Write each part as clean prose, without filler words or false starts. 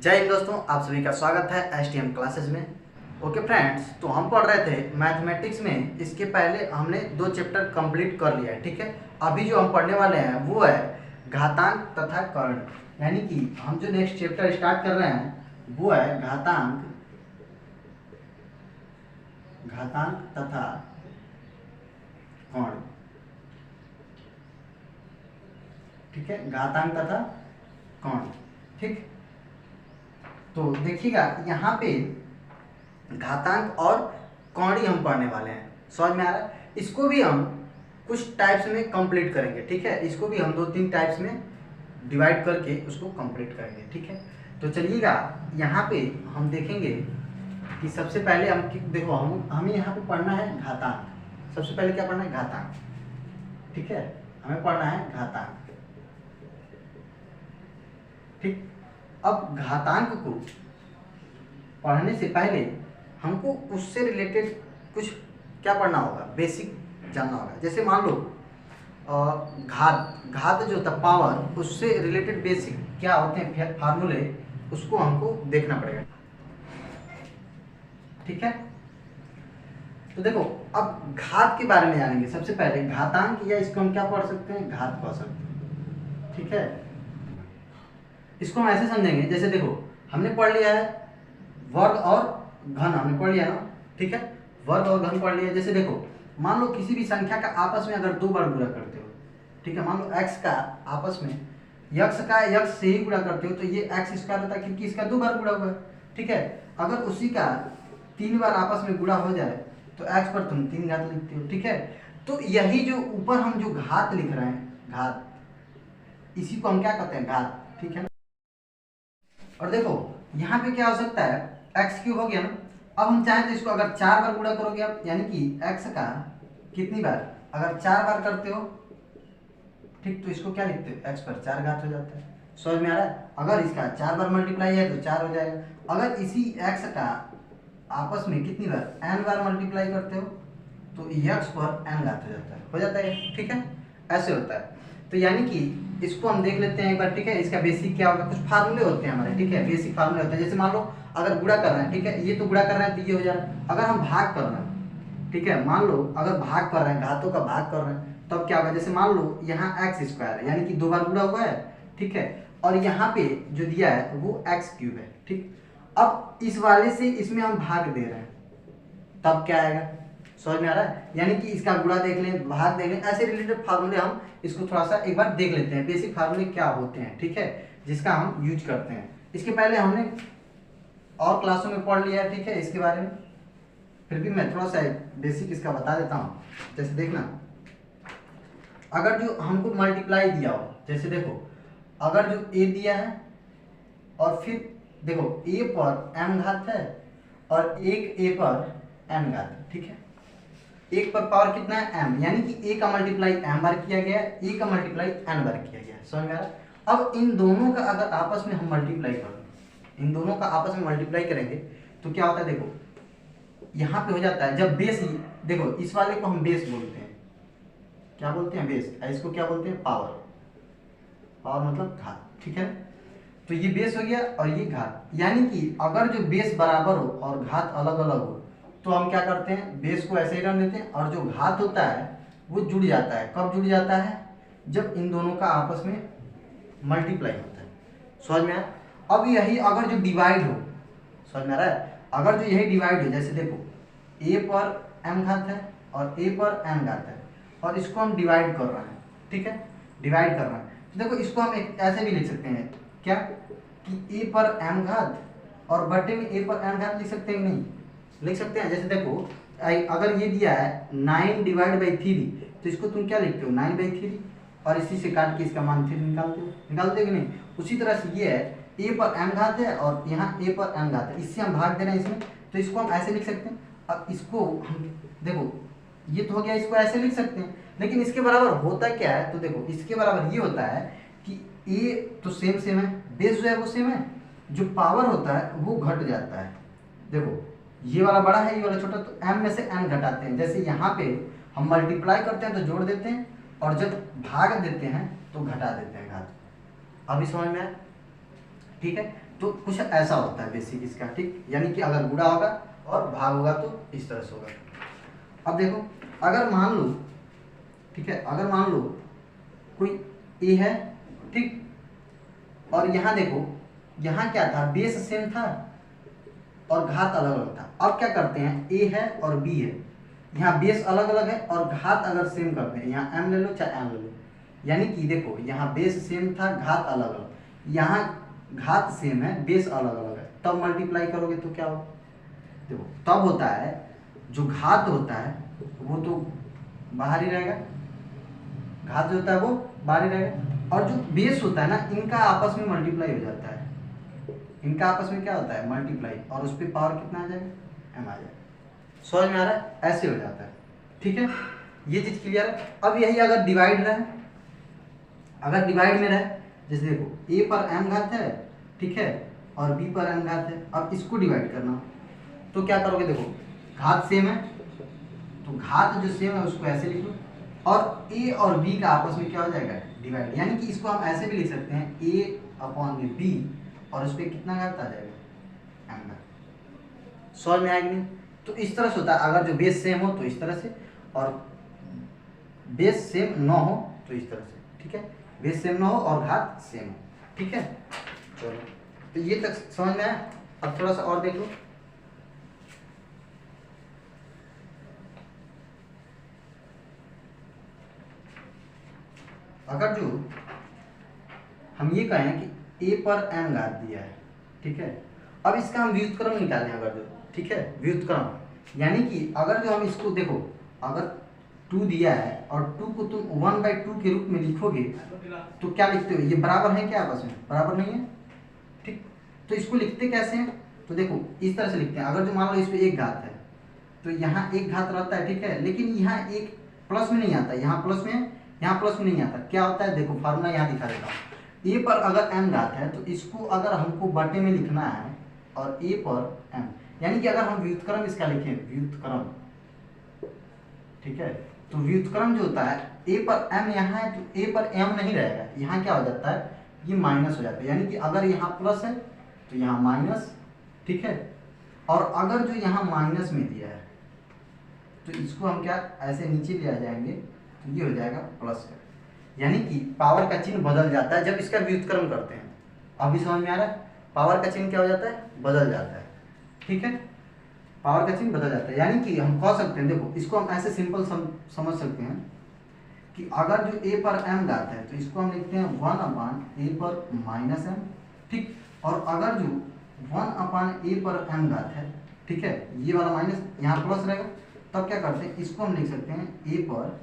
जय हिंद दोस्तों, आप सभी का स्वागत है एसटीएम क्लासेस में। ओके फ्रेंड्स, तो हम पढ़ रहे थे मैथमेटिक्स में। इसके पहले हमने 2 चैप्टर कंप्लीट कर लिया है, ठीक है। अभी जो हम पढ़ने वाले हैं वो है घातांक तथा कर्ण, यानी कि हम जो नेक्स्ट चैप्टर स्टार्ट कर रहे हैं वो है घातांक तथा कर्ण, ठीक है। घातांक तथा कर्ण, ठीक। तो देखिएगा यहाँ पे घातांक और कौड़ी हम पढ़ने वाले हैं, समझ में आ रहा है। इसको भी हम कुछ टाइप्स में कंप्लीट करेंगे, ठीक है। इसको भी हम 2-3 टाइप्स में डिवाइड करके उसको कंप्लीट करेंगे, ठीक है। तो चलिएगा यहाँ पे हम देखेंगे कि सबसे पहले हम देखो हमें यहाँ पे पढ़ना है घातांक। सबसे पहले क्या पढ़ना है? घातांक, ठीक है। हमें पढ़ना है घातांक, ठीक। अब घातांक को पढ़ने से पहले हमको उससे रिलेटेड कुछ क्या पढ़ना होगा, बेसिक जानना होगा। जैसे मान लो घात जो होता है पावर, उससे रिलेटेड बेसिक क्या होते हैं फार्मूले, उसको हमको देखना पड़ेगा, ठीक है। तो देखो अब घात के बारे में जानेंगे। सबसे पहले घातांक, या इसको हम क्या पढ़ सकते हैं? घात पढ़ सकते हैं, ठीक है। इसको हम ऐसे समझेंगे, जैसे देखो हमने पढ़ लिया है वर्ग और घन, हमने पढ़ लिया ना, ठीक है। वर्ग और घन पढ़ लिया। जैसे देखो मान लो किसी भी संख्या का आपस में अगर 2 बार गुणा करते हो, ठीक है। मान लो x का आपस में x का x से ही गुणा करते हो तो ये x स्क्वायर होता है, क्योंकि इसका 2 बार गुणा हुआ है, ठीक है। अगर उसी का 3 बार आपस में गुणा हो जाए तो x पर तुम 3 घात लिखते हो, ठीक है। तो यही जो ऊपर हम जो घात लिख रहे हैं, घात, इसी को हम क्या कहते हैं? घात, ठीक है। और देखो यहाँ पे क्या हो सकता है, x³ हो गया ना। अब हम चाहें तो इसको अगर 4 बार गुणा करोगे आप, यानी कि x का कितनी बार, अगर 4 बार करते हो, ठीक, तो इसको क्या लिखते हो? x पर 4 घात हो जाता है, समझ में आ रहा है। अगर इसका 4 बार मल्टीप्लाई है तो 4 हो जाएगा। अगर इसी x का आपस में कितनी बार, n बार मल्टीप्लाई करते हो तो x पर n घात हो जाता है, ठीक है। ऐसे होता है। तो यानी कि इसको हम देख लेते हैं एक बार, ठीक है। इसका बेसिक क्या होगा, कुछ फार्मूले होते हैं हमारे, ठीक है। बेसिक फार्मूले होते हैं। जैसे मान लो अगर गुणा कर रहे हैं, ठीक है, ये तो गुणा कर रहे हैं तो ये हो जा रहा है। अगर हम भाग कर रहे हैं, ठीक है, मान लो अगर भाग कर रहे हैं, घातों का भाग कर रहे हैं, तब क्या होगा? जैसे मान लो यहाँ x² है, यानी कि 2 बार गुणा हुआ है, ठीक है। और यहाँ पे जो दिया है वो x³ है, ठीक। अब इस वाले से इसमें हम भाग दे रहे हैं, तब क्या आएगा? समझ में आ रहा है। यानी कि इसका गुणा देख लें, भाग देख लें, ऐसे रिलेटेड फार्मूले हम इसको थोड़ा सा एक बार देख लेते हैं, बेसिक फार्मूले क्या होते हैं, ठीक है, जिसका हम यूज करते हैं। इसके पहले हमने और क्लासों में पढ़ लिया है, ठीक है, इसके बारे में। फिर भी मैं थोड़ा सा बेसिक इसका बता देता हूँ। जैसे देखना, अगर जो हमको मल्टीप्लाई दिया हो, जैसे देखो अगर जो a दिया है और फिर देखो a पर m घात है और एक a पर n घात है, ठीक है। एक पर पावर कितना है? m, यानी कि a का मल्टीप्लाई m बार किया गया है, a का मल्टीप्लाई n बार किया गया है, समझ में आ रहा है। अब इन दोनों का अगर आपस में हम मल्टीप्लाई करें, इन दोनों का आपस में मल्टीप्लाई करेंगे तो क्या होता है? देखो यहाँ पे हो जाता है जब बेस, देखो इस वाले को हम बेस बोलते हैं, क्या बोलते हैं? बेस। इसको क्या बोलते हैं? पावर। पावर मतलब घात, ठीक है। तो ये बेस हो गया और ये घात, यानी कि अगर जो बेस बराबर हो और घात अलग अलग हो तो हम क्या करते हैं? बेस को ऐसे ही रख देते हैं और जो घात होता है वो जुड़ जाता है। कब जुड़ जाता है? जब इन दोनों का आपस में मल्टीप्लाई होता है, समझ में आया। अब यही अगर जो डिवाइड हो, समझ में आ रहा है, अगर जो यही डिवाइड हो, जैसे देखो a पर m घात है और a पर n घात है और इसको हम डिवाइड कर रहे हैं, ठीक है, डिवाइड कर रहे हैं। तो देखो इसको हम एक ऐसे भी लिख सकते हैं, क्या, कि a पर m घात और बटे में a पर n घात लिख सकते हैं कि नहीं? लिख सकते हैं। जैसे देखो अगर ये दिया है 9 डिवाइड बाई 3, तो इसको तुम क्या लिखते हो? 9/3, और इसी से काट के इसका मान 3 निकालते हो कि नहीं? उसी तरह से ये है a पर m घात है और यहाँ a पर n घात है, इससे हम भाग दे रहे हैं इसमें, तो इसको हम ऐसे लिख सकते हैं। अब इसको हम देखो ये तो हो गया, इसको ऐसे लिख सकते हैं, लेकिन इसके बराबर होता क्या है? तो देखो इसके बराबर ये होता है कि a तो सेम है, बेस जो है वो सेम है, जो पावर होता है वो घट जाता है। देखो ये वाला बड़ा है, ये वाला छोटा, तो m में से n घटाते हैं। जैसे यहाँ पे हम मल्टीप्लाई करते हैं तो जोड़ देते हैं, और जब भाग देते हैं तो घटा देते हैं घात। अभी समझ में आया? ठीक है, तो कुछ ऐसा होता है बेसिक इसका, ठीक, यानी कि अगर गुणा होगा और भाग होगा तो इस तरह से होगा। अब देखो, अगर मान लो, ठीक है, अगर मान लो कोई ए है, ठीक, और यहाँ देखो, यहाँ क्या था, बेस सेम था और घात अलग अलग था। अब क्या करते हैं, ए है और बी है, यहाँ बेस अलग अलग है और घात अगर सेम करते हैं, यहाँ एम ले लो चाहे एम ले लो, यानी कि देखो यहाँ बेस सेम था, घात अलग अलग, यहाँ घात सेम है, बेस अलग अलग है, तब मल्टीप्लाई करोगे तो क्या होगा, देखो तब होता है जो घात होता है वो तो बाहर ही रहेगा, घात जो होता है वो बाहर ही रहेगा, और जो बेस होता है ना, इनका आपस में मल्टीप्लाई हो जाता है, इनका आपस में क्या होता है, मल्टीप्लाई, और उस पर पावर कितना आ जाएगा, एम आ जाएगा। समझ में आ रहा है, ऐसे हो जाता है, ठीक है, ये चीज क्लियर है। अब यही अगर डिवाइड रहे, अगर डिवाइड में रहे, जैसे देखो ए पर एम घात है, ठीक है, और बी पर एम घात है, अब इसको डिवाइड करना, तो क्या करोगे, देखो घात सेम है तो घात जो सेम है उसको ऐसे लिख लो, और ए और बी का आपस में क्या हो जाएगा, डिवाइड, यानी कि इसको हम ऐसे भी लिख सकते हैं, ए अपॉन में बी, और उस पर कितना घात आ जाएगा, एम घात। समझ में आएगी नहीं, तो इस तरह से होता है, अगर जो बेस सेम हो तो इस तरह से, और बेस सेम ना हो तो इस तरह से, ठीक है, बेस सेम ना हो और घात सेम हो, ठीक है। चलो, तो ये तक समझ में आया। अब थोड़ा सा और देख लो, अगर जो हम ये कहें कि ए पर एम घात दिया है, ठीक है, अब इसका हम व्युत्क्रम निकालें, अगर जो, ठीक है, व्युत्क्रम, यानी कि अगर जो हम इसको देखो, अगर 2 दिया है और 2 को तुम 1/2 के रूप में लिखोगे तो क्या लिखते हो, ये बराबर है क्या, आपस में बराबर नहीं है, ठीक, तो इसको लिखते कैसे हैं, तो देखो इस तरह से लिखते हैं, अगर जो मान लो इस पर एक घात है तो यहाँ एक घात रहता है, ठीक है, लेकिन यहाँ एक प्लस में नहीं आता, यहाँ प्लस में, यहाँ प्लस में नहीं आता, क्या होता है, देखो फार्मूला यहाँ दिखा देता हूँ, ए पर अगर एम घात है तो इसको अगर हमको बटे में लिखना है, और ए पर एम, यानी कि अगर हम व्युत्क्रम इसका लिखें, व्युत्क्रम, ठीक है, तो व्युत्क्रम जो होता है, ए पर एम यहाँ है तो ए पर एम नहीं रहेगा, यहाँ क्या हो जाता है, ये माइनस हो जाता है, यानी कि अगर यहाँ प्लस है तो यहाँ माइनस, ठीक है, और अगर जो यहाँ माइनस में दिया है तो इसको हम क्या ऐसे नीचे ले आ जाएंगे, तो ये हो जाएगा प्लस का, यानी कि पावर का चिन्ह बदल जाता है जब इसका व्युत्क्रम करते हैं। अभी समझ में आ रहा है, पावर का चिन्ह क्या हो जाता है, बदल जाता है, ठीक है, पावर का चिन्ह बदल जाता है, यानी कि हम कह सकते हैं, देखो इसको हम ऐसे सिंपल समझ सकते हैं कि अगर जो ए पर एम घात है तो इसको हम लिखते हैं 1/a पर माइनस एम, ठीक, और अगर जो 1/a पर एम घात है, ठीक है, ये वाला माइनस यहाँ प्लस रहेगा, तब क्या करते हैं, इसको हम लिख सकते हैं ए पर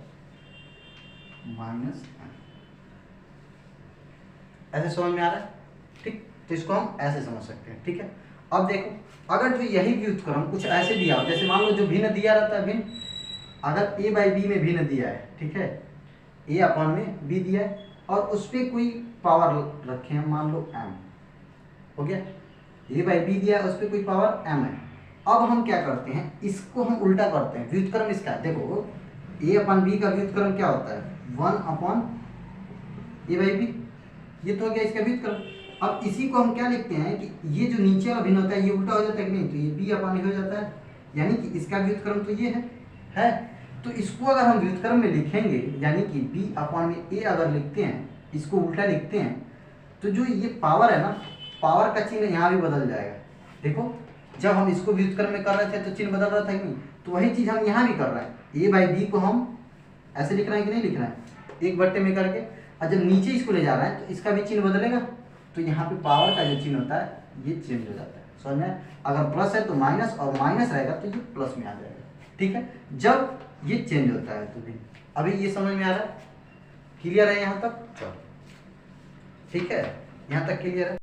माइनस एम, ऐसे समझ में आ रहा है, ठीक, तो इसको हम ऐसे समझ सकते हैं, ठीक है। अब देखो, अगर जो यही व्युत्क्रम कुछ ऐसे दिया हो, जैसे मान लो जो भिन्न दिया रहता है, भिन्न, अगर a बाई बी में भिन्न दिया है, ठीक है, a अपॉन में b दिया है, और उस पर कोई पावर रखे हैं, मान लो m, हो गया, a बाई बी दिया है, उस पर कोई पावर m है। अब हम क्या करते हैं, इसको हम उल्टा करते हैं, व्युत्क्रम इसका देखो, a अपॉन बी का व्युत्क्रम क्या होता है, 1/a बाई बी, ये तो हो गया इसका व्युत्क्रम। अब इसी को हम क्या लिखते हैं कि ये जो नीचे वाला भिन्न होता है ये उल्टा हो जाता है कि नहीं, तो ये b अपॉन ए हो जाता है, यानी कि इसका व्युत्क्रम तो ये है, तो इसको अगर हम व्युत्क्रम में लिखेंगे, यानी कि b अपॉन में a अगर लिखते हैं, इसको उल्टा लिखते हैं, तो जो ये पावर है ना, पावर का चिन्ह यहाँ भी बदल जाएगा। देखो जब हम इसको व्युत्क्रम में कर रहे थे तो चिन्ह बदल रहा था कि नहीं, तो वही चीज़ हम यहाँ भी कर रहे हैं, a बाई बी को हम ऐसे लिख रहे हैं कि नहीं लिख रहे हैं, एक बट्टे में करके, और जब नीचे इसको ले जा रहे हैं तो इसका भी चिन्ह बदलेगा, तो यहाँ पे पावर का जो चिन्ह होता है ये चेंज हो जाता है। समझ में, अगर प्लस है तो माइनस, और माइनस रहेगा तो ये प्लस में आ जाएगा, ठीक है, जब ये चेंज होता है तो भी। अभी ये समझ में आ रहा है, क्लियर है यहाँ तक, चलो ठीक है, यहाँ तक क्लियर है।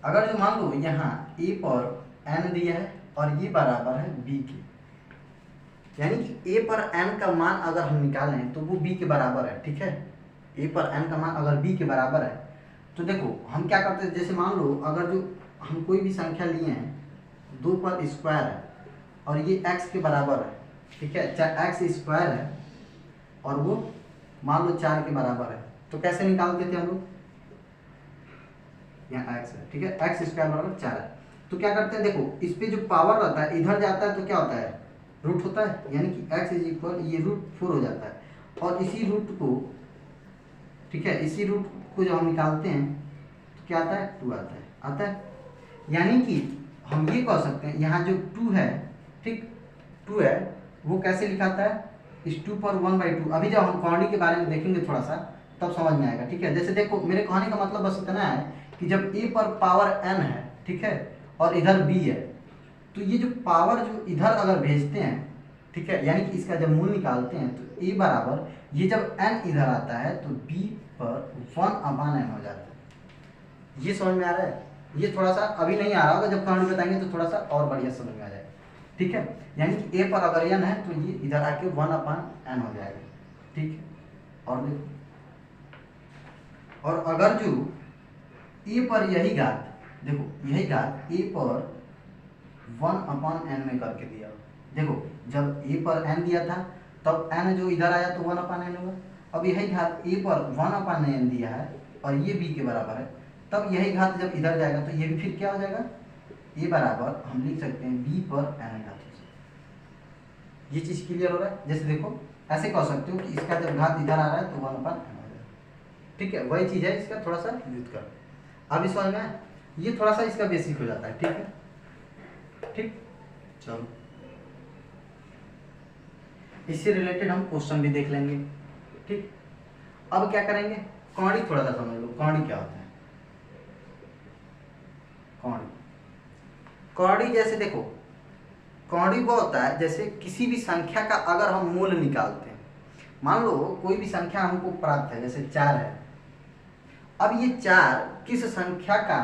अगर जो मान लो यहाँ a पर n दिया है और ये बराबर है b के, यानी कि a पर n का मान अगर हम निकालें तो वो b के बराबर है, ठीक है, a पर n का मान अगर b के बराबर है, तो देखो हम क्या करते हैं, जैसे मान लो अगर जो हम कोई भी संख्या लिए हैं 2 पर स्क्वायर है और ये x के बराबर है, ठीक है, चाहे x स्क्वायर है और वो मान लो 4 के बराबर है, तो कैसे निकालते थे हम लोग, यहाँ x है, ठीक है, x स्क्वायर बराबर 4 है, तो क्या करते हैं देखो इस पे जो पावर रहता है इधर जाता है तो क्या होता है, रूट होता है, यानी कि x इज इक्वल ये √4 हो जाता है, और इसी रूट को, ठीक है, इसी रूट को जब हम निकालते हैं तो क्या आता है, 2 आता है, यानी कि हम ये कह सकते हैं यहाँ जो 2 है, ठीक, 2 है, वो कैसे लिखाता है, इस 2 पर 1/2। अभी जब हम क्वांटिटी के बारे में देखेंगे थोड़ा सा तब समझ में आएगा, ठीक है। जैसे देखो मेरे कहने का मतलब बस इतना है कि जब a पर पावर n है, ठीक है, और इधर b है, तो ये जो पावर जो इधर अगर भेजते हैं, ठीक है, यानी कि इसका जब मूल निकालते हैं तो a बराबर ये जब n इधर आता है तो b पर 1/n हो जाता है। ये समझ में आ रहा है, ये थोड़ा सा अभी नहीं आ रहा होगा, जब कहानी बताएंगे तो थोड़ा सा और बढ़िया समझ में आ जाएगा, ठीक है। यानी कि a पर अगर n है तो ये इधर आके 1/n हो जाएगा, ठीक है। और देखो, और अगर जो a पर यही घात, देखो यही घात a पर 1/n में करके दिया, देखो जब a पर n दिया था तब n जो इधर आया तो 1/n होगा, अब यही घात a पर 1/n दिया है और ये b के बराबर है, तब यही घात जब इधर जाएगा तो ये भी फिर क्या हो जाएगा, a बराबर हम लिख सकते हैं b पर n घात। ये चीज क्लियर हो रहा है, जैसे देखो ऐसे कह सकते हो कि इसका जब घात इधर आ रहा है तो 1/n हो जाएगा, ठीक है, वही चीज है, इसका थोड़ा सा युद्ध कर, अब इस समझ में ये थोड़ा सा इसका बेसिक हो जाता है, ठीक है, ठीक। चलो इससे रिलेटेड हम क्वेश्चन भी देख लेंगे, ठीक। अब क्या करेंगे, कौड़ी थोड़ा सा समझ लो, कौड़ी क्या होता है, कौड़ी, कौड़ी जैसे देखो कौड़ी वो होता है जैसे किसी भी संख्या का अगर हम मूल निकालते हैं, मान लो कोई भी संख्या हमको प्राप्त है, जैसे 4 है, अब ये 4 किस संख्या का,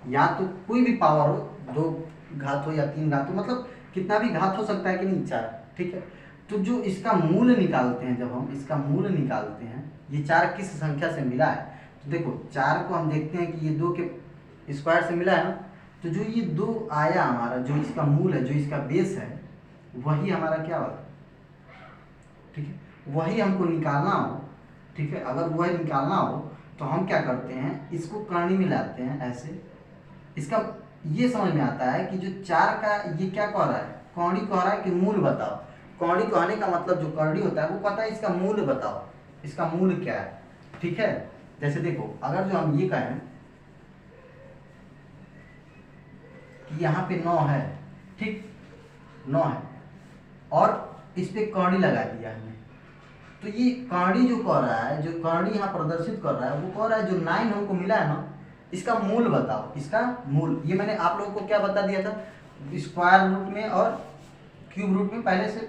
या तो कोई भी पावर हो, 2 घात हो या 3 घात हो, मतलब कितना भी घात हो सकता है कि नहीं, 4, ठीक है। तो जो इसका मूल निकालते हैं, जब हम इसका मूल निकालते हैं, ये 4 किस संख्या से मिला है, तो देखो 4 को हम देखते हैं कि ये 2 के स्क्वायर से मिला है ना, तो जो ये 2 आया हमारा, जो इसका मूल है, जो इसका बेस है, वही हमारा क्या होगा, ठीक है, वही हमको निकालना हो, ठीक है। अगर वही निकालना हो तो हम क्या करते हैं, इसको करनी में लाते हैं ऐसे, इसका ये समझ में आता है कि जो 4 का ये क्या कह रहा है, कौड़ी कह रहा है कि मूल बताओ, कौड़ी कहने का मतलब जो कौड़ी होता है वो कहता है इसका मूल बताओ, इसका मूल क्या है, ठीक है। जैसे देखो अगर जो हम ये कहें कि यहाँ पे 9 है, ठीक, 9 है, और इस पे कौड़ी लगा दिया हमने, तो ये कौड़ी जो कह रहा है, जो कौड़ी यहाँ प्रदर्शित कर रहा है, वो कह रहा है जो 9 हमको मिला है ना, इसका मूल बताओ, इसका मूल। ये मैंने आप लोगों को क्या बता दिया था, स्क्वायर रूट में और क्यूब रूट में पहले से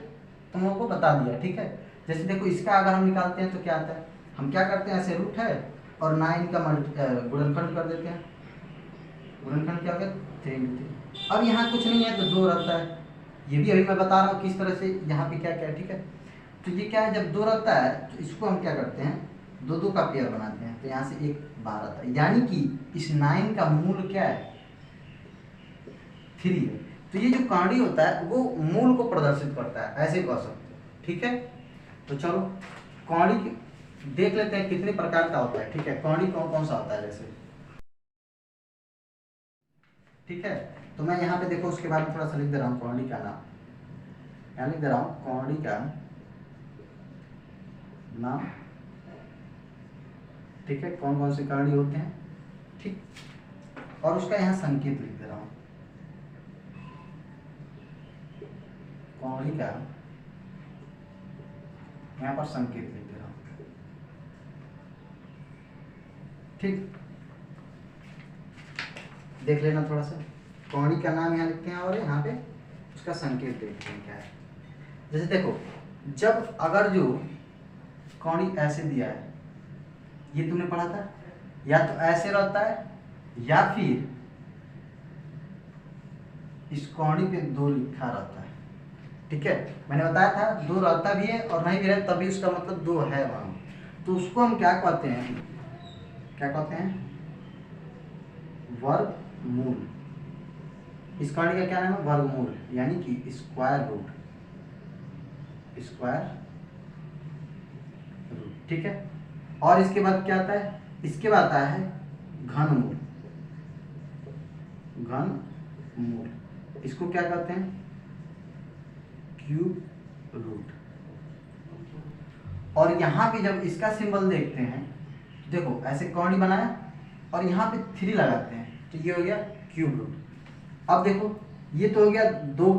तुम लोगों को बता दिया, ठीक है। जैसे देखो इसका अगर हम निकालते हैं तो क्या आता है, हम क्या करते हैं, ऐसे रूट है और 9 का गुणनखंड कर देते हैं, गुणनखंड क्या हो गया, 3। अब यहाँ कुछ नहीं है तो 2 रहता है, ये भी अभी मैं बता रहा हूँ किस तरह से यहाँ पे क्या क्या है, ठीक है। तो ये क्या है, जब 2 रहता है तो इसको हम क्या करते हैं, 2 का पेयर बनाते हैं, तो यहाँ से 1 बार आता है, यानी कि इस 9 का मूल क्या है, 3 है। तो ये जो कौड़ी होता है वो मूल को प्रदर्शित करता है, ऐसे कह सकते हैं, ठीक है। तो चलो कौड़ी देख लेते हैं कितने प्रकार का होता है, ठीक है, कौड़ी कौन कौन सा होता है जैसे, ठीक है। तो मैं यहाँ पे देखो उसके बाद में थोड़ा सा लिख दे रहा हूँ कौड़ी का नाम, यहाँ लिख दे रहा हूँ कौड़ी का नाम, ठीक है, कौन कौन से कौड़ी होते हैं, ठीक, और उसका यहाँ संकेत लिख दे रहा हूँ, कौड़ी का यहाँ पर संकेत लिख दे रहा हूँ, ठीक, देख लेना थोड़ा सा, कौड़ी का नाम यहाँ लिखते हैं और यहाँ पे उसका संकेत देखते हैं क्या है। जैसे देखो जब अगर जो कौड़ी ऐसे दिया है, ये तुमने पढ़ा था, या तो ऐसे रहता है या फिर इस कौड़ी पे 2 लिखा रहता है, ठीक है। मैंने बताया था 2 रहता भी है और नहीं भी है तभी उसका मतलब 2 है वहां, तो उसको हम क्या कहते हैं, क्या कहते हैं, वर्गमूल। इस क्वांटिटी का क्या नाम है? वर्गमूल, यानी कि स्क्वायर रूट, स्क्वायर रूट। ठीक है, और इसके बाद क्या आता है? इसके बाद आता है घनमूल, घनमूल। इसको क्या कहते हैं? Cube root. और यहाँ पे जब इसका सिंबल देखते हैं, देखो ऐसे कौड़ी बनाया और यहाँ पे 3 लगाते हैं, तो ये हो गया क्यूब रूट। अब देखो ये तो हो गया 2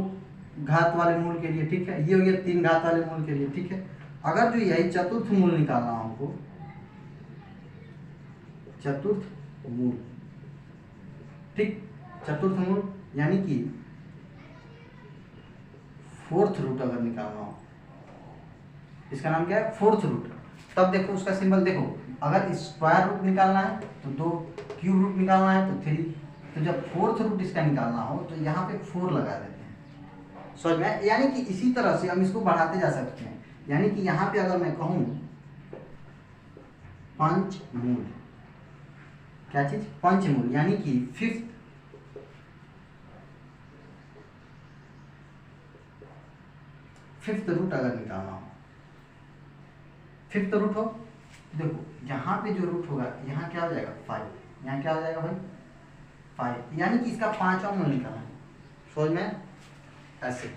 घात वाले मूल के लिए, ठीक है, ये हो गया 3 घात वाले मूल के लिए, ठीक है। अगर जो यही चतुर्थ मूल निकालना हो हमको, चतुर्थ मूल, ठीक, चतुर्थ मूल यानी कि 4th रूट अगर निकालना हो, इसका नाम क्या है? 4th root. तब देखो उसका सिंबल देखो, अगर स्क्वायर रूट निकालना है तो 2, क्यूब रूट निकालना है तो 3, तो जब 4th रूट इसका निकालना हो तो यहाँ पे 4 लगा देते हैं, समझ में? यानी कि इसी तरह से हम इसको बढ़ाते जा सकते हैं। यानी कि यहाँ पे अगर मैं कहूँ पंचमूल, क्या चीज? पंचमूल, यानी कि 5th रूट अगर निकालना हो, 5th रूट हो, देखो यहाँ पे जो रूट होगा, यहाँ क्या हो जाएगा? 5। यहाँ क्या हो जाएगा भाई? 5, यानी कि इसका 5वां मूल निकालना है, समझ में? ऐसे।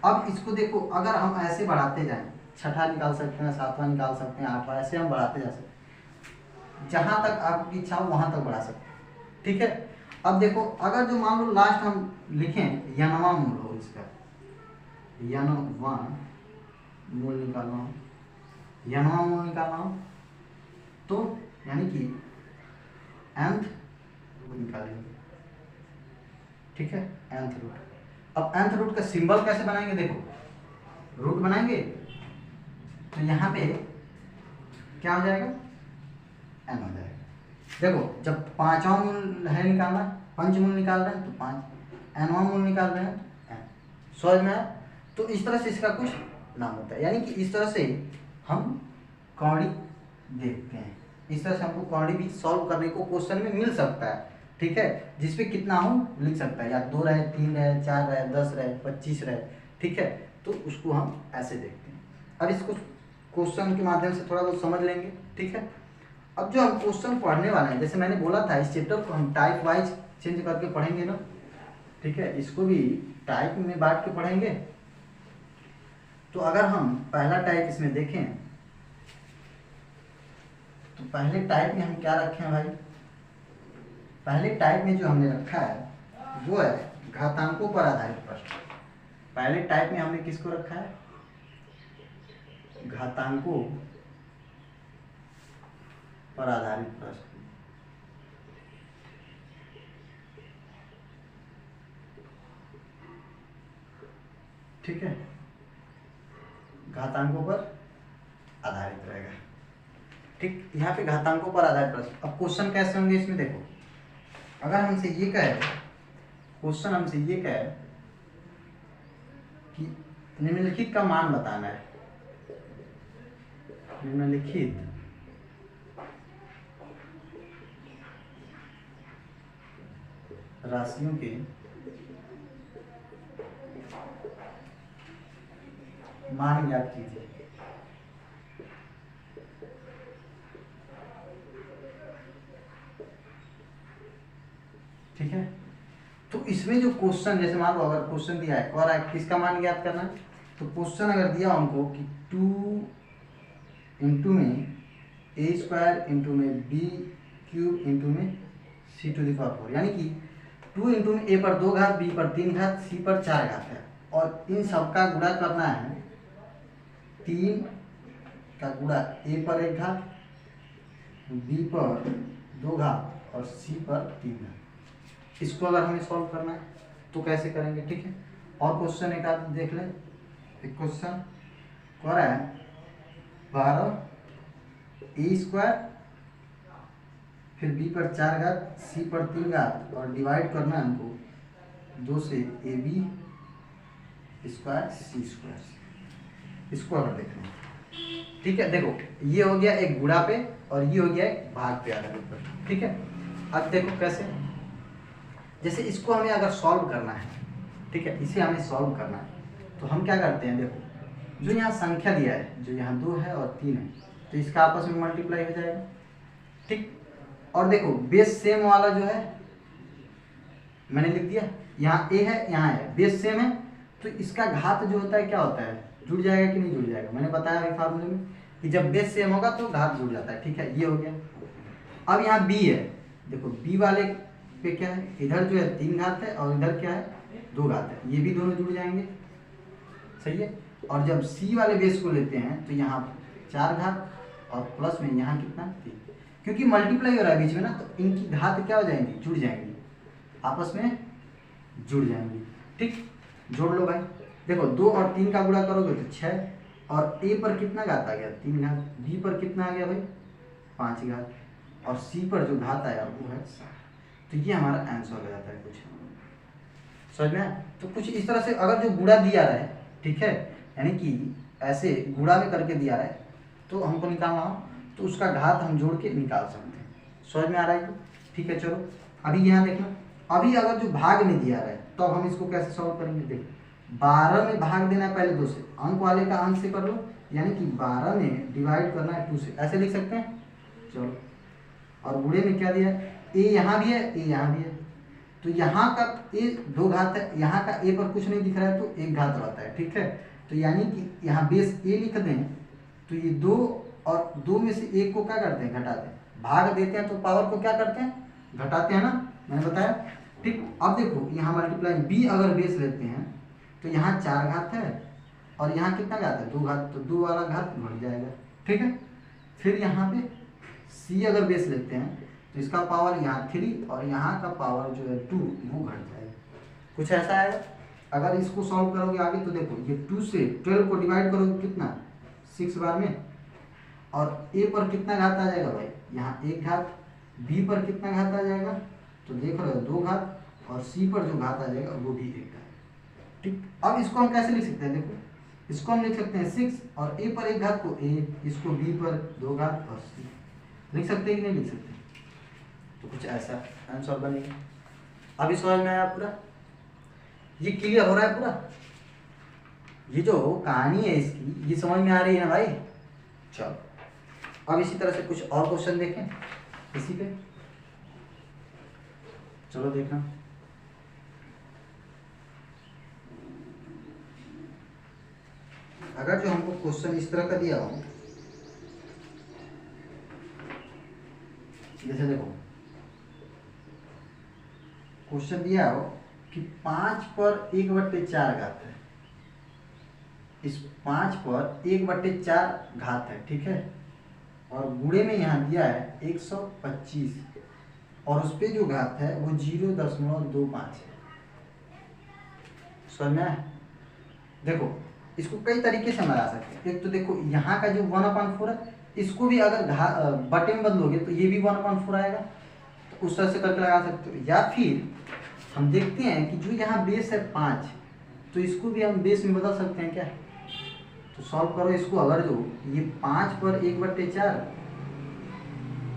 अब इसको देखो, अगर हम ऐसे बढ़ाते जाएं, 6ठा निकाल सकते हैं, 7वां निकाल सकते हैं, 8वां, ऐसे हम बढ़ाते जा सकते हैं, जहाँ तक आपकी इच्छा हो वहाँ तक बढ़ा सकते हैं, ठीक है। अब देखो, अगर जो मान लो लास्ट हम लिखें यनवा मूल हो, इसका यनवा मूल निकालना हो, यनवा मूल निकालना हो, तो यानी कि nth रूट निकालेंगे, ठीक है, nth रूट। अब nth रूट का सिंबल कैसे बनाएंगे? देखो रूट बनाएंगे तो यहाँ पे क्या हो जाएगा? n हो जाएगा। देखो जब 5वां मूल है निकालना, पंचमूल निकाल रहे हैं तो 5, nवां मूल निकाल रहे हैं n, समझ में? तो इस तरह से इसका कुछ नाम होता है, यानी कि इस तरह से हम कौड़ी देखते हैं। इस तरह से हमको कौड़ी भी सॉल्व करने को क्वेश्चन में मिल सकता है, ठीक है, जिसपे कितना हो लिख सकता है, या 2 रहे, 3 रहे, 4 रहे, 10 रहे, 25 रहे, ठीक है, तो उसको हम ऐसे देखते हैं। अब इसको क्वेश्चन के माध्यम से थोड़ा बहुत समझ लेंगे, ठीक है। अब जो हम क्वेश्चन पढ़ने वाले हैं, जैसे मैंने बोला था, इस चैप्टर को हम टाइप वाइज चेंज करके पढ़ेंगे ना, ठीक है, इसको भी टाइप में बांट के पढ़ेंगे। तो अगर हम पहला टाइप इसमें देखें, तो पहले टाइप में हम क्या रखे हैं भाई? पहले टाइप में जो हमने रखा है वो है घातांकों पर आधारित प्रश्न। पहले टाइप में हमने किसको रखा है? घातांकों पर आधारित प्रश्न। ठीक है, घातांकों पर आधारित रहेगा, ठीक। यहाँ पे घातांकों पर आधारित प्रश्न। अब क्वेश्चन कैसे होंगे इसमें देखो, अगर हमसे ये कहे, क्वेश्चन हमसे ये कहे कि निम्नलिखित का मान बताना है, निम्नलिखित राशियों के मान ज्ञात कीजिए। ठीक है, तो इसमें जो क्वेश्चन, जैसे मान लो अगर क्वेश्चन दिया है और किसका मान ज्ञात करना है, तो क्वेश्चन अगर दिया हमको कि 2 इंटू में a स्क्वायर इंटू में b क्यूब इंटू में c टू द पावर 4, यानी कि 2 इंटू में a पर 2 घात, b पर 3 घात, c पर 4 घात है, और इन सबका गुणा करना है, 3 का गुणा a पर 1 घात, b पर 2 घात और c पर 3 घात। इसको अगर हमें सॉल्व करना है तो कैसे करेंगे, ठीक है। और क्वेश्चन एक आध देख लें। एक क्वेश्चन कह रहा है 12 a स्क्वायर, फिर b पर 4 घात, c पर 3 घात, और डिवाइड करना है हमको 2 से ab स्क्वायर c स्क्वायर। इसको अगर देख लें, ठीक है, देखो ये हो गया एक गुणा पे और ये हो गया एक भाग पे आधारित प्रश्न, ठीक है। अब देखो कैसे, जैसे इसको हमें अगर सॉल्व करना है, ठीक है, इसे हमें सॉल्व करना है, तो हम क्या करते हैं, देखो जो यहाँ संख्या दिया है, जो यहाँ 2 है और 3 है, तो इसका आपस में मल्टीप्लाई हो जाएगा, ठीक। और देखो बेस सेम वाला जो है मैंने लिख दिया, यहाँ ए है यहाँ है, बेस सेम है, तो इसका घात जो होता है क्या होता है, जुड़ जाएगा कि नहीं जुड़ जाएगा। मैंने बताया अभी फार्मूले में कि जब बेस सेम होगा तो घात जुड़ जाता है, ठीक है, ये हो गया। अब यहाँ बी है, देखो बी वाले पे क्या है, इधर जो है 3 घात है और इधर क्या है 2 घात है, ये भी दोनों जुड़ जाएंगे, सही है। और जब सी वाले बेस को लेते हैं तो यहाँ 4 घात और प्लस में यहाँ कितना 3, क्योंकि मल्टीप्लाई हो रहा है बीच में ना, तो इनकी घात क्या हो जाएंगी, जुड़ जाएंगी, आपस में जुड़ जाएंगी, ठीक। जोड़ लो भाई, देखो 2 और 3 का गुणा करोगे तो 6, और ए पर कितना घात आ गया 3 घात, बी पर कितना आ गया भाई 5 घात, और सी पर जो घात आया वो है 7। तो ये हमारा आंसर हो जाता है कुछ समझ में। तो कुछ इस तरह से अगर जो गुणा दिया रहा है, ठीक है, यानी कि ऐसे गुणा में करके दिया रहा है तो हमको निकालना हो तो उसका घात हम जोड़ के निकाल सकते हैं, समझ में आ रहा है, ठीक है। चलो अभी यहाँ देखना, अभी अगर जो भाग में दिया रहा है तो अब हम इसको कैसे सॉल्व करेंगे, देखो 12 में भाग देना है पहले 2 से, अंक वाले का अंक से कर लो, यानी कि 12 में डिवाइड करना है 2 से, ऐसे लिख सकते हैं। चलो और गुणे में क्या दिया है, ए यहाँ भी है ए यहाँ भी है, तो यहाँ का ए 2 घात है, यहाँ का ए पर कुछ नहीं दिख रहा है तो 1 घात रहता है, ठीक है। तो यानी कि यहाँ बेस ए लिख दें तो ये 2 और 2 में से 1 को क्या करते हैं, घटाते हैं, भाग देते हैं तो पावर को क्या करते हैं, घटाते हैं ना, मैंने बताया, ठीक। अब देखो यहाँ मल्टीप्लाई बी अगर बेस लेते हैं तो यहाँ 4 घात है और यहाँ कितना घात है 2 घात, तो 2 वाला घात बढ़ जाएगा, ठीक है। फिर यहाँ पे सी अगर बेस लेते हैं तो इसका पावर यहाँ 3 और यहाँ का पावर जो है 2 वो घट जाएगा, कुछ ऐसा आएगा। अगर इसको सॉल्व करोगे आगे तो देखो ये 2 से 12 को डिवाइड करोगे कितना 6 बार में, और ए पर कितना घात आ जाएगा भाई यहाँ 1 घात, बी पर कितना घात आ जाएगा तो देख रहे हो 2 घात, और सी पर जो घात आ जाएगा वो भी 1 घात, ठीक। अब इसको हम कैसे लिख सकते हैं, देखो इसको हम लिख सकते हैं 6 और ए पर 1 घात को ए, इसको बी पर 2 घात और सी, लिख सकते हैं कि नहीं लिख सकते, तो कुछ ऐसा आंसर बनेगा। अभी समझ में आया पूरा, ये क्लियर हो रहा है पूरा, ये जो कहानी है इसकी ये समझ में आ रही है ना भाई। चलो अब इसी तरह से कुछ और क्वेश्चन देखें इसी पे, चलो देखना। अगर जो हमको क्वेश्चन इस तरह का दिया हो, जैसे देखो क्वेश्चन दिया हो कि 5 पर 1/4 घात है, इस 5 पर 1/4 घात है, ठीक है, और गुणे में यहाँ दिया है 125 और उस पर जो घात है वो 0.25 है, समझ में आया। देखो इसको कई तरीके से हम लगा सकते हैं, एक तो देखो यहाँ का जो 1/4 है इसको भी अगर बटे में बदलोगे तो ये भी 1/4 आएगा, तो उस तरह से करके लगा सकते हो। या फिर हम देखते हैं कि जो यहाँ बेस है 5, तो इसको भी हम बेस में बदल सकते हैं क्या, तो सॉल्व करो इसको, अगर जो ये 5 पर 1/4,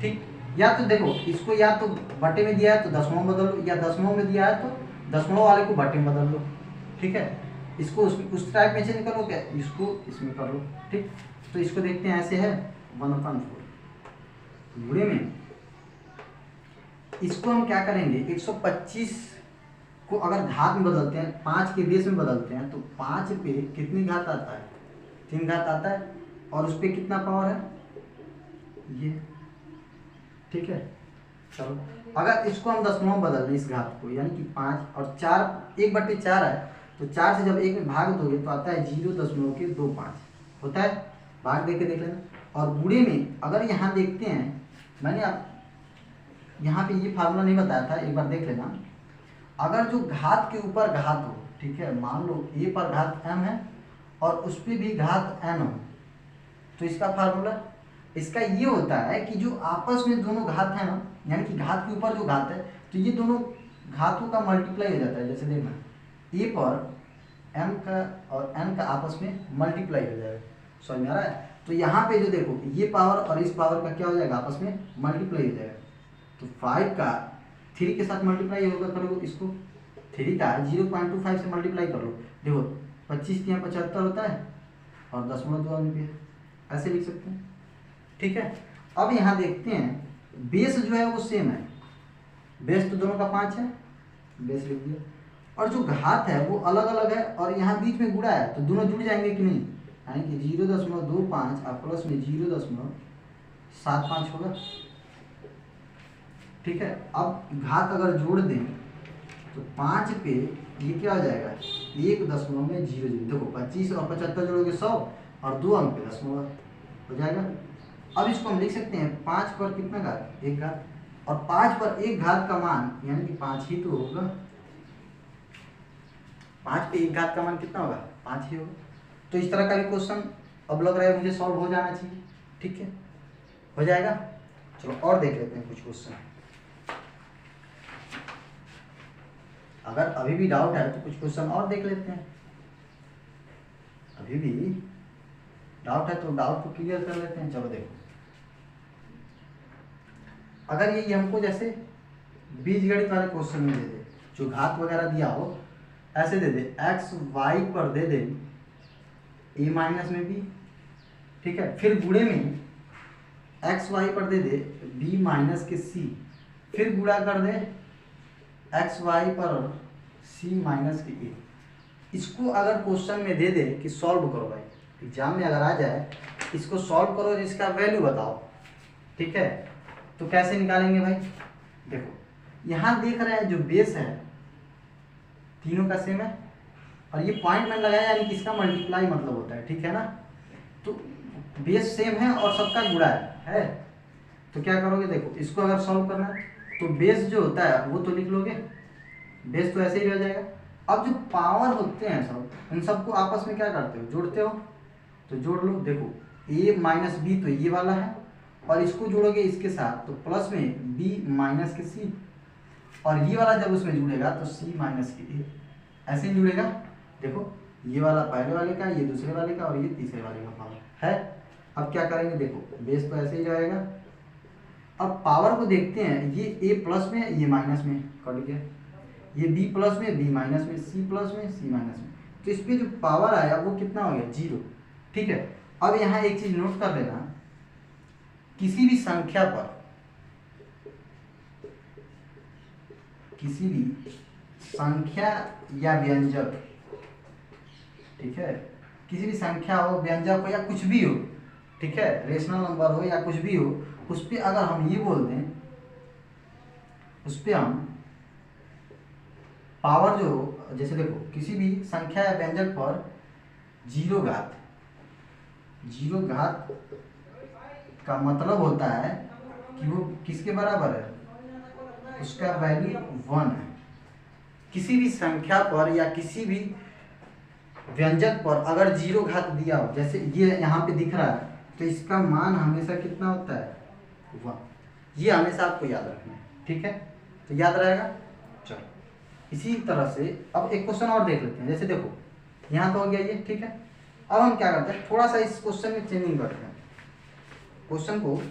ठीक, या तो देखो इसको या तो बटे में दिया है तो दशमलव बदल लो, या दशमलव में दिया है तो दशमलव वाले को बटे में बदल लो, ठीक है। इसको उस टाइप में चेंज करो क्या, इसको इसमें कर लो, ठीक। तो इसको देखते हैं, ऐसे है 1/4 गुणे में, इसको हम क्या करेंगे 125 को अगर घात में बदलते हैं, 5 के बेस में बदलते हैं तो 5 पे कितनी घात आता है 3 घात आता है, और उस पर कितना पावर है ये, ठीक है। चलो अगर इसको हम दशमलव बदल दें इस घात को, यानी कि 5 और 4 1/4 है, तो 4 से जब 1 में भाग दोगे तो आता है 0.25 होता है, भाग दे के देख लेना। और गुणे में अगर यहाँ देखते हैं, मैंने आप यहाँ पे ये फार्मूला नहीं बताया था, एक बार देख लेना। अगर जो घात के ऊपर घात हो, ठीक है, मान लो ए पर घात m है और उस पर भी घात n हो, तो इसका फार्मूला इसका ये होता है कि जो आपस में दोनों घात है ना, यानी कि घात के ऊपर जो घात है, तो ये दोनों घातों का मल्टीप्लाई हो जाता है। जैसे देखना ए पर m का और n का आपस में मल्टीप्लाई हो जाएगा, समझ में आ रहा है। तो यहाँ पे जो देखो ये पावर और इस पावर का क्या हो जाएगा, आपस में मल्टीप्लाई हो जाएगा। तो 5 का 3 के साथ मल्टीप्लाई होगा, करोगे इसको 3 का 0.25 से मल्टीप्लाई कर लो, देखो 25 या 75 होता है और 0.2 एम्पियर, ऐसे लिख सकते हैं। ठीक है, अब यहाँ देखते हैं बेस जो है वो सेम है, बेस तो दोनों का 5 है, बेस लिख दिया, और जो घात है वो अलग अलग है और यहाँ बीच में गुणा है, तो दोनों जुड़ जाएंगे कि नहीं, यानी कि 0.25 और प्लस में 0.75 होगा। ठीक है, अब घात अगर जोड़ दें तो 5 पे ये क्या हो जाएगा 1.00, देखो 25 और 75 जोड़ोगे 100 और 2 अंक पे 10 हो जाएगा। अब इसको हम लिख सकते हैं 5 पर कितना घात, 1 घात, और 5 पर 1 घात का मान यानी कि 5 ही तो होगा, 5 पे 1 घात का मान कितना होगा, 5 ही होगा। तो इस तरह का भी क्वेश्चन अब लग रहा है मुझे सॉल्व हो जाना चाहिए। ठीक है, हो जाएगा। चलो और देख लेते हैं कुछ क्वेश्चन, अगर अभी भी डाउट है तो कुछ क्वेश्चन और देख लेते हैं, अभी भी डाउट है तो डाउट को क्लियर कर लेते हैं। चलो देखो, अगर ये हमको जैसे बीजगणित वाले क्वेश्चन में दे दे, जो घात वगैरह दिया हो ऐसे दे दे, एक्स वाई पर दे दे ए माइनस में बी, ठीक है, फिर गुणे में एक्स वाई पर दे दे बी माइनस के सी, फिर गुणा कर दे एक्स वाई पर सी माइनस के ए। इसको अगर क्वेश्चन में दे दे कि सॉल्व करो, भाई एग्जाम में अगर आ जाए इसको सॉल्व करो और इसका वैल्यू बताओ, ठीक है, तो कैसे निकालेंगे भाई। देखो यहाँ देख रहे हैं जो बेस है तीनों का सेम है और ये पॉइंट मैंने लगाया यानी कि इसका मल्टीप्लाई मतलब होता है, ठीक है ना। तो बेस सेम है और सबका गुणा है, तो क्या करोगे, देखो इसको अगर सॉल्व करना है तो बेस जो होता है वो तो लिख लोगे, बेस तो ऐसे ही रह जाएगा। अब जो पावर होते हैं सब, उन सबको आपस में क्या करते हो, जोड़ते हो, तो जोड़ लो। देखो a माइनस बी तो ये वाला है और इसको जोड़ोगे इसके साथ तो प्लस में b माइनस के c, और ये वाला जब उसमें जुड़ेगा तो c माइनस के a, ऐसे ही जुड़ेगा। देखो ये वाला पहले वाले का, ये दूसरे वाले का और ये तीसरे वाले का पावर है। अब क्या करेंगे, देखो बेस तो ऐसे ही रहेगा। अब पावर को देखते हैं, ये a प्लस में ये माइनस में कट गया, ये b प्लस में b माइनस में, c प्लस में c माइनस में, तो इस पे जो पावर आया वो कितना हो गया, 0। ठीक है, अब यहाँ एक चीज नोट कर लेना, किसी भी संख्या पर, किसी भी संख्या या व्यंजक, ठीक है, किसी भी संख्या हो, व्यंजक हो या कुछ भी हो, ठीक है, रेशनल नंबर हो या कुछ भी हो, उस पर अगर हम ये बोल दें, उस पर हम पावर जो, जैसे देखो किसी भी संख्या या व्यंजक पर 0 घात, 0 घात का मतलब होता है कि वो किसके बराबर है, उसका वैल्यू 1 है। किसी भी संख्या पर या किसी भी व्यंजक पर अगर 0 घात दिया हो, जैसे ये यहाँ पे दिख रहा है, तो इसका मान हमेशा कितना होता है, 1। ये हमेशा आपको याद रखना है, ठीक है, तो याद रहेगा। चलो इसी तरह से अब एक क्वेश्चन और देख लेते हैं। जैसे देखो यहाँ तो हो गया ये, ठीक है, अब हम क्या करते हैं, थोड़ा सा इस क्वेश्चन में चेंजिंग करते हैं, क्वेश्चन को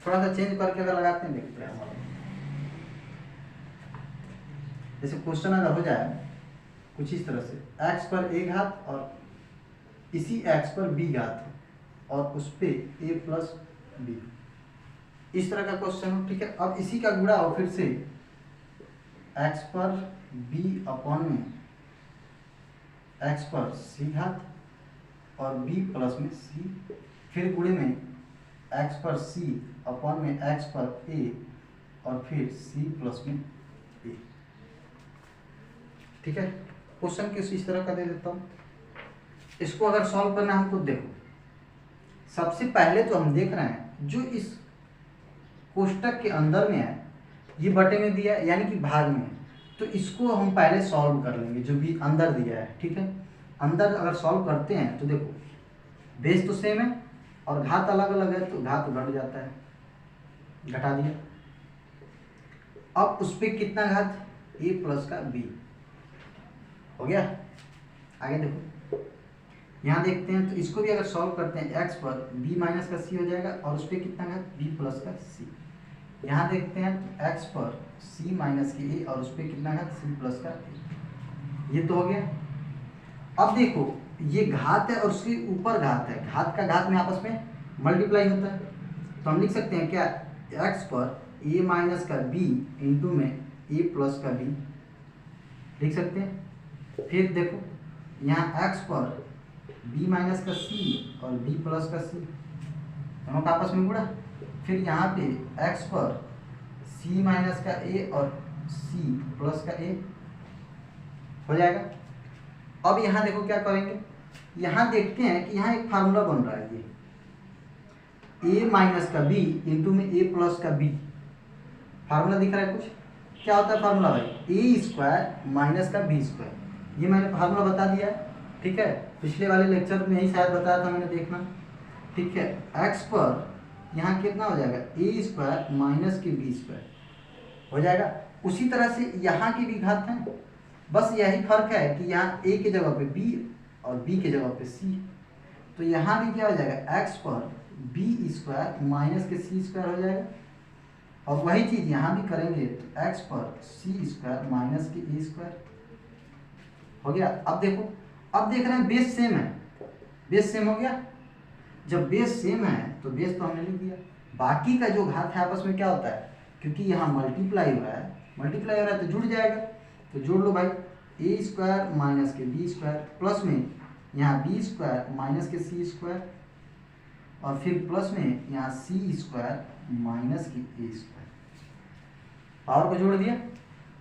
थोड़ा सा चेंज करके अगर लगाते हैं, देखते हैं हमारा, जैसे क्वेश्चन अगर हो जाए कुछ इस तरह से, x पर a घात और इसी x पर b घात और उस पे a प्लस b, इस तरह का क्वेश्चन हो, ठीक है। अब इसी का गुणा हो फिर से x पर b अपॉन में x पर c घात और b प्लस में c, फिर गुणे में x पर c अपॉन में x पर a और फिर c प्लस में a, ठीक है। क्वेश्चन किस इस तरह का दे देता हूँ, इसको अगर सॉल्व करना है हमको, देखो सबसे पहले तो हम देख रहे हैं जो इस कोष्टक के अंदर में है, ये बटे में दिया है यानी कि भाग में है, तो इसको हम पहले सॉल्व कर लेंगे जो भी अंदर दिया है, ठीक है। अंदर अगर सॉल्व करते हैं तो देखो बेस तो सेम है और घात अलग अलग है, तो घात घट जाता है, घटा दिया। अब उस पर कितना घात, a प्लस का b हो गया। आगे देखो यहाँ देखते हैं, तो इसको भी अगर सॉल्व करते हैं, x पर b माइनस का c हो जाएगा और उस पर कितना घात, b प्लस का c, यहाँ देखते हैं तो x पर c माइनस के a और उस पर कितना घात c प्लस का a, ये तो हो गया। अब देखो ये घात है और उसके ऊपर घात है, घात का घात में आपस में मल्टीप्लाई होता है, तो हम लिख सकते हैं क्या, x पर a माइनस का b इंटू में a प्लस का b लिख सकते हैं। फिर देखो यहाँ x पर b माइनस का c और b प्लस का c दोनों का आपस में गुणा, फिर यहाँ पे x पर c माइनस का a और c प्लस का a हो जाएगा। अब यहाँ देखो क्या करेंगे, यहाँ देखते हैं कि यहाँ एक फार्मूला बन रहा है, ये a माइनस का b इंटू में a प्लस का b फार्मूला दिख रहा है कुछ, क्या होता है फार्मूला भाई, ए स्क्वायर माइनस का बी स्क्वायर, ये मैंने फार्मूला बता दिया है, ठीक है, पिछले वाले लेक्चर में ही शायद बताया था मैंने, देखना, ठीक है। एक्स पर यहाँ कितना हो जाएगा, ए स्क्वायर माइनस के बी स्क्वायर हो जाएगा। उसी तरह से यहाँ की भी घात है, बस यही फर्क है कि यहाँ ए के जगह पे बी और बी के जगह पे सी, तो यहाँ भी क्या हो जाएगा, एक्स पर बी स्क्वायर माइनस के सी स्क्वायर हो जाएगा, और वही चीज़ यहाँ भी करेंगे तो x पर सी स्क्वायर माइनस के ए स्क्वायर हो गया। अब देखो, अब देख रहे हैं बेस सेम है, बेस सेम हो गया, जब बेस सेम है तो बेस तो हमने लिख दिया, बाकी का जो घात है आपस में क्या होता है, क्योंकि यहाँ मल्टीप्लाई हो रहा है, मल्टीप्लाई हो रहा है तो जुड़ जाएगा, तो जोड़ लो भाई, ए स्क्वायर माइनस के बी स्क्वायर प्लस में यहाँ बी स्क्वायर माइनस के सी स्क्वायर और फिर प्लस में यहाँ सी स्क्वायर माइनस की ए स्क्वायर, पावर को जोड़ दिया।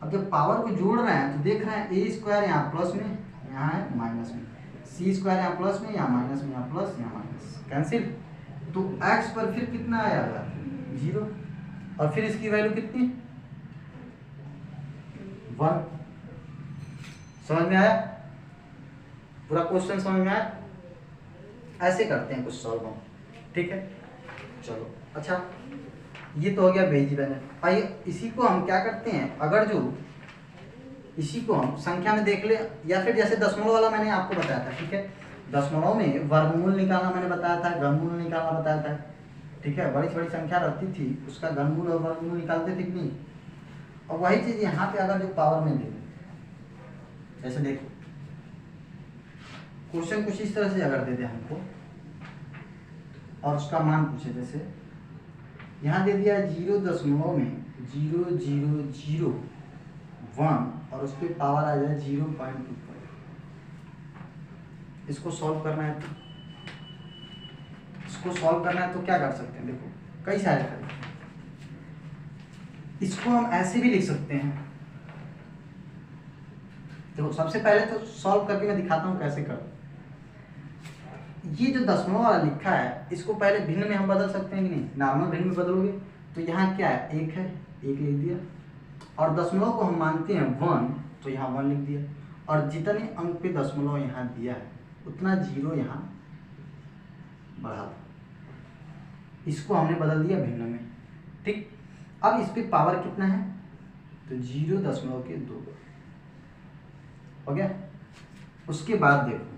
अब जब पावर को जोड़ रहे हैं तो देख रहे हैं ए स्क्वायर यहाँ प्लस में, यहाँ है माइनस में, सी स्क्वायर यहाँ प्लस में, यहाँ माइनस में, यहाँ प्लस यहाँ माइनस, कैंसिल, तो एक्स पर फिर कितना आएगा, 0, और फिर इसकी वैल्यू कितनी, 1। समझ में आया, पूरा क्वेश्चन समझ में आया, ऐसे करते हैं कुछ सॉल्व हम, ठीक है। चलो अच्छा, ये तो हो गया बेजी बने। आइए इसी को हम क्या करते हैं, अगर जो इसी को हम संख्या में देख ले, या फिर जैसे दशमलव वाला मैंने आपको बताया था, ठीक है, दशमलव में वर्गमूल निकालना मैंने बताया था, घनमूल निकालना बताया था, ठीक है, बड़ी से बड़ी संख्या रहती थी उसका घनमूल और वर्गमूल निकालते थे कि नहीं, और वही चीज़ यहाँ पे अगर जो पावर में दे, जैसे देखो क्वेश्चन कुछ इस तरह से अगर दे दे हमको और उसका मान पूछे, जैसे यहाँ दे दिया 0.0001 और उस पर पावर आ जाए 0.25, इसको सॉल्व करना है, तो इसको सॉल्व करना है तो क्या कर सकते हैं, देखो कई सारे तरीके, इसको हम ऐसे भी लिख सकते हैं, देखो सबसे पहले तो सॉल्व करके मैं दिखाता हूँ कैसे कर, ये जो दशमलव वाला लिखा है इसको पहले भिन्न में हम बदल सकते हैं कि नहीं, नॉर्मल भिन्न में बदलोगे तो यहाँ क्या है, 1 है, 1 लिख दिया, और दशमलव को हम मानते हैं 1 तो यहाँ 1 लिख दिया, और जितने अंक पे दशमलव यहाँ दिया है उतना 0 यहाँ बढ़ा दो, इसको हमने बदल दिया भिन्न में, ठीक। अब इस पे पावर कितना है, तो 0.2 हो गया। उसके बाद देखो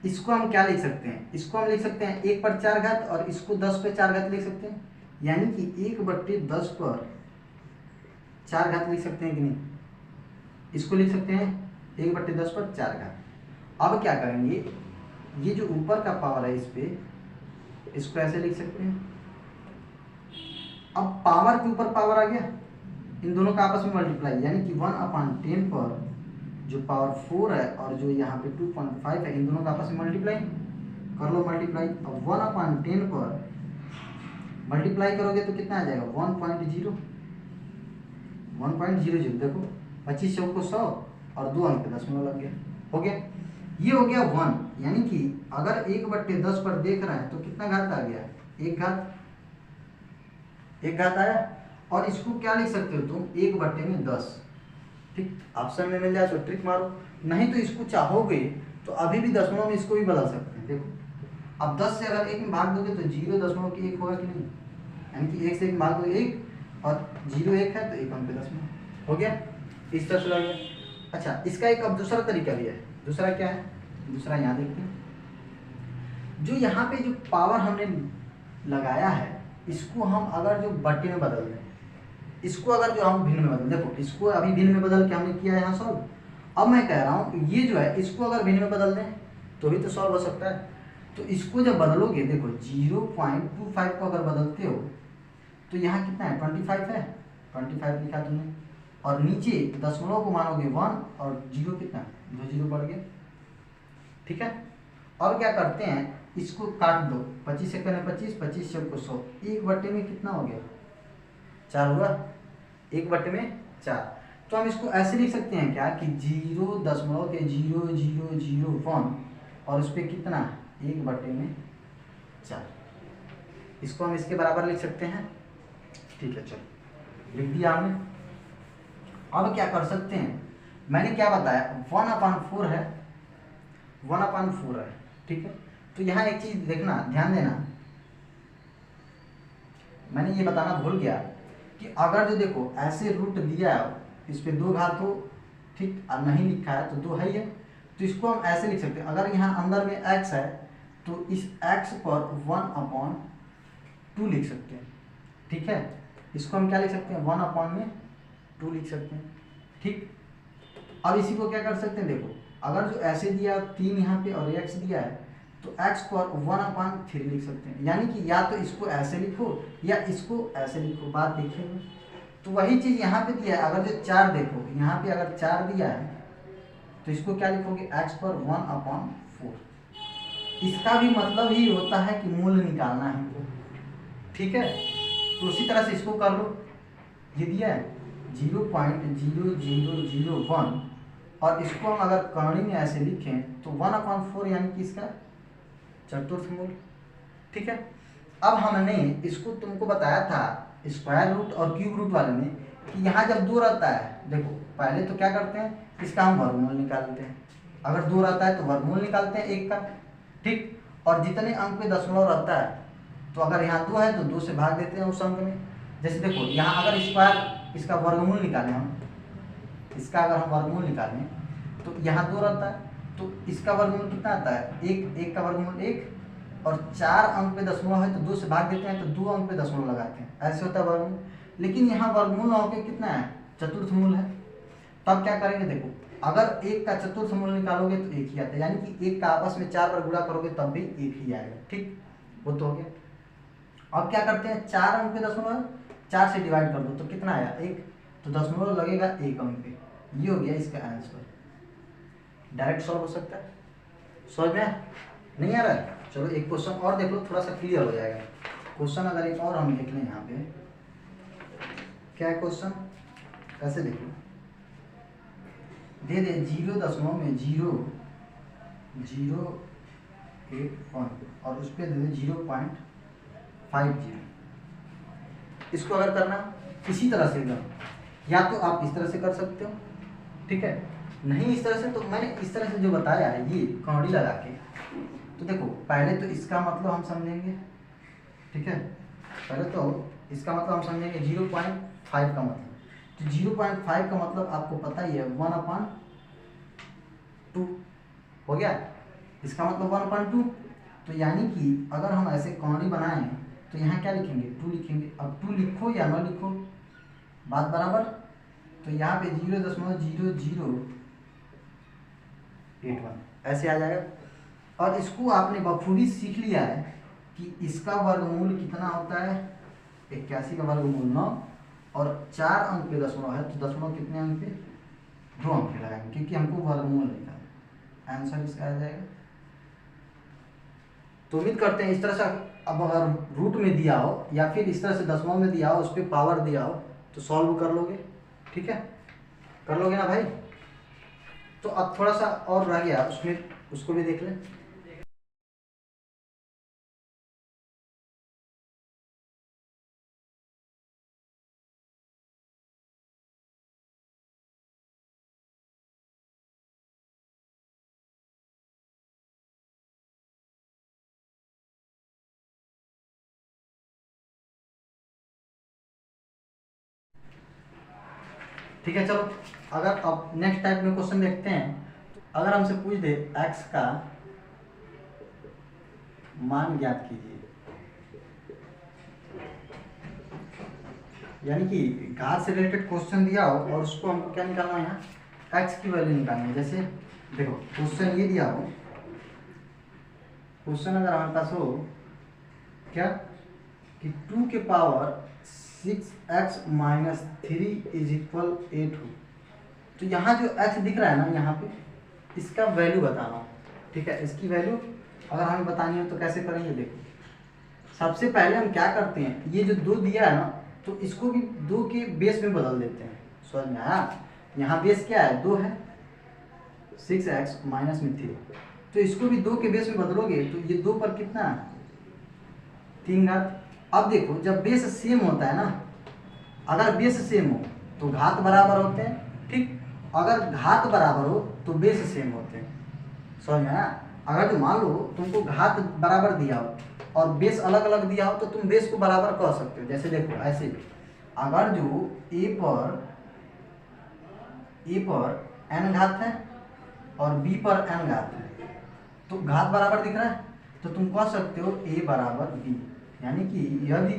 इसको हम क्या लिख सकते हैं, इसको हम लिख सकते हैं 1 पर 4 घात और इसको 10 पे 4 घात लिख सकते हैं, यानी कि 1/10 पर 4 घात लिख सकते हैं कि नहीं, इसको लिख सकते हैं 1/10 पर 4 घात। अब क्या करेंगे, ये जो ऊपर का पावर है इस पे, इसको ऐसे लिख सकते हैं, अब पावर के ऊपर पावर आ गया, इन दोनों का आपस में मल्टीप्लाई, यानी कि 1/10 पर जो पावर 4 है और जो यहाँ पे 2.5 है, इन दोनों का आपस में मल्टीप्लाई कर लो, मल्टीप्लाई, अब 1/10 पर मल्टीप्लाई करोगे तो कितना आ जाएगा, 1.00, देखो 25 को 100 और 2 अंक पे दशमलव लग गया, हो गया, ये हो गया 1, यानी कि अगर 1/10 पर देख रहे हैं तो कितना घात आ गया, 1 घात आया, और इसको क्या लिख सकते हो तुम, 1/10, ठीक, ऑप्शन में मिल जाए तो ट्रिक मारो, नहीं तो इसको चाहोगे तो अभी भी दशमलव में इसको भी बदल सकते हैं, देखो अब 10 से अगर 1 में भाग दोगे तो 0.1 होगा कि नहीं, यानी कि 1 से 1 में भाग दोगे 1 और 0 1 है तो 1 अंक पे दशमलव हो गया, इस तरह से लग गया। अच्छा इसका एक अब दूसरा तरीका भी है, दूसरा क्या है, दूसरा यहाँ देखते हैं, जो यहाँ पे जो पावर हमने लगाया है इसको हम अगर जो बट्टे में बदल दें, इसको अगर जो हम भिन्न में बदल, देखो इसको अभी भिन्न में बदल के हमने किया है यहाँ सॉल्व। अब मैं कह रहा हूँ ये जो है इसको अगर भिन्न में बदल दें तो भी तो सॉल्व हो सकता है। तो इसको जब बदलोगे, देखो 0.25 को अगर बदलते हो तो यहाँ कितना है 25 है, 25 लिखा तुमने, और नीचे दशमलव को मानोगे 1 और 0 कितना, 2 0 बढ़ गया। ठीक है, और क्या करते हैं, इसको काट दो, 25 से करें 25, 25 से को 100, 1 में कितना हो गया 4 हुआ, 1/4। तो हम इसको ऐसे लिख सकते हैं क्या कि 0.0001 और उस पर कितना 1/4, इसको हम इसके बराबर लिख सकते हैं। ठीक है, चलो लिख दिया हमने। अब क्या कर सकते हैं, मैंने क्या बताया 1/4 है, 1/4 है। ठीक है, तो यहाँ एक चीज देखना, ध्यान देना, मैंने ये बताना भूल गया कि अगर जो देखो ऐसे रूट दिया है, इस पे 2 घात हो, ठीक, और नहीं लिखा है तो 2 है ही है, तो इसको हम ऐसे लिख सकते हैं। अगर यहाँ अंदर में x है तो इस x पर 1/2 लिख सकते हैं। ठीक है, इसको हम क्या लिख सकते हैं 1/2 लिख सकते हैं। ठीक, अब इसी को क्या कर सकते हैं, देखो अगर जो ऐसे दिया 3 यहाँ पे और x दिया है तो x पर 1/3 लिख सकते हैं। यानी कि या तो इसको ऐसे लिखो या इसको ऐसे लिखो, बात देखिए। तो वही चीज़ यहाँ पे दिया है, अगर जो 4 देखो यहाँ पे अगर 4 दिया है तो इसको क्या लिखोगे x पर 1/4। इसका भी मतलब ही होता है कि मूल्य निकालना है। ठीक है, तो उसी तरह से इसको कर लो, ये दिया है 0.0001 और इसको हम अगर कर्ण में ऐसे लिखें तो 1/4 यानी कि इसका चतुर्थ मूल। ठीक है, अब हमने इसको तुमको बताया था स्क्वायर रूट और क्यूब रूट वाले में कि यहाँ जब 2 रहता है, देखो पहले तो क्या करते हैं, इसका हम वर्गमूल निकालते हैं। अगर 2 रहता है तो वर्गमूल निकालते हैं 1 का। ठीक, और जितने अंक पे दशमलव रहता है तो अगर यहाँ 2 है तो 2 से भाग देते हैं उस अंक में। जैसे देखो यहाँ अगर स्क्वायर इसका वर्गमूल निकालें हम, इसका अगर हम वर्गमूल निकालें तो यहाँ 2 रहता है तो इसका वर्गमूल कितना आता है 1, 1 का वर्गमूल 1, और 4 अंक पे दशमलव है तो 2 से भाग देते हैं तो 2 अंक पे दशमलव लगाते हैं, ऐसे होता है वर्गमूल। लेकिन यहाँ वर्गमूल होकर कितना है चतुर्थ मूल है। तब क्या करेंगे, देखो अगर 1 का चतुर्थ मूल निकालोगे तो 1 ही आता है, यानी कि 1 का आपस में 4 बार गुणा करोगे तब भी 1 ही आएगा। ठीक, वो तो हो गया। अब क्या करते हैं, 4 अंक पे दशमलव 4 से डिवाइड कर दो तो कितना आया 1, तो दशमलव लगेगा 1 अंक पे। ये हो गया इसका आंसर। डायरेक्ट सॉल्व हो सकता है, समझ में नहीं आ रहा है। चलो एक क्वेश्चन और देख लो, थोड़ा सा क्लियर हो जाएगा। क्वेश्चन अगर एक और हम देख लें, यहाँ पे क्या है क्वेश्चन, ऐसे देखो दे 0.0001 और उस पर दे 0.50। इसको अगर करना इसी तरह से एकदम, या तो आप इस तरह से कर सकते हो, ठीक है, नहीं इस तरह से तो मैंने इस तरह से जो बताया है ये कौड़ी लगा के। तो देखो पहले तो इसका मतलब हम समझेंगे, ठीक है, पहले तो इसका मतलब हम समझेंगे 0.5 का मतलब। तो 0.5 का मतलब आपको पता ही है 1/2 हो गया, इसका मतलब 1/2। तो यानी कि अगर हम ऐसे कौड़ी बनाएं तो यहाँ क्या लिखेंगे 2 लिखेंगे। अब 2 लिखो या ना लिखो बात बराबर। तो यहाँ पे 0.0081 ऐसे आ जाएगा। और इसको आपने बखूबी सीख लिया है कि इसका वर्गमूल कितना होता है 81 का वर्गमूल 9, और 4 अंक पे दशमलव है तो दशमलव कितने अंक पे 2 अंक पे लगाएंगे, क्योंकि हमको वर्गमूल निकालना। आंसर इसका आ जाएगा। तो उम्मीद करते हैं इस तरह से, अब अगर रूट में दिया हो या फिर इस तरह से दशमलव में दिया हो उस पर पावर दिया हो तो सॉल्व कर लोगे। ठीक है, कर लोगे ना भाई। तो अब थोड़ा सा और रह गया उसमें, उसको भी देख लें। ठीक है, चलो अगर अब नेक्स्ट टाइप में क्वेश्चन देखते हैं। अगर हमसे पूछ दे x का मान ज्ञात कीजिए, यानी कि घात से रिलेटेड क्वेश्चन दिया हो और उसको हमको क्या निकालना है, यहाँ एक्स की वैल्यू निकालनी है। जैसे देखो क्वेश्चन ये दिया हो, क्वेश्चन अगर हमारे पास हो क्या कि 2 के power 6x minus 3 is equal 8 हो, तो यहाँ जो x दिख रहा है ना, यहाँ पे इसका वैल्यू बताना हो। ठीक है, इसकी वैल्यू अगर हमें बतानी हो तो कैसे करेंगे, देखो सबसे पहले हम क्या करते हैं, ये जो 2 दिया है ना, तो इसको भी 2 के बेस में बदल देते हैं। समझ में आया? यहाँ बेस क्या है, 2 है, 6x माइनस में 3, तो इसको भी 2 के बेस में बदलोगे तो ये 2 पर कितना है, 3 घात। अब देखो जब बेस सेम होता है ना, अगर बेस सेम हो तो घात बराबर होते हैं, ठीक, अगर घात बराबर हो तो बेस सेम होते हैं। समझ में आया? अगर जो मान लो तुमको घात बराबर दिया हो और बेस अलग अलग दिया हो तो तुम बेस को बराबर कह सकते हो। जैसे देखो ऐसे, अगर जो a पर n घात है और b पर n घात है, तो घात बराबर दिख रहा है, तो तुम कह सकते हो a बराबर b, यानी कि यदि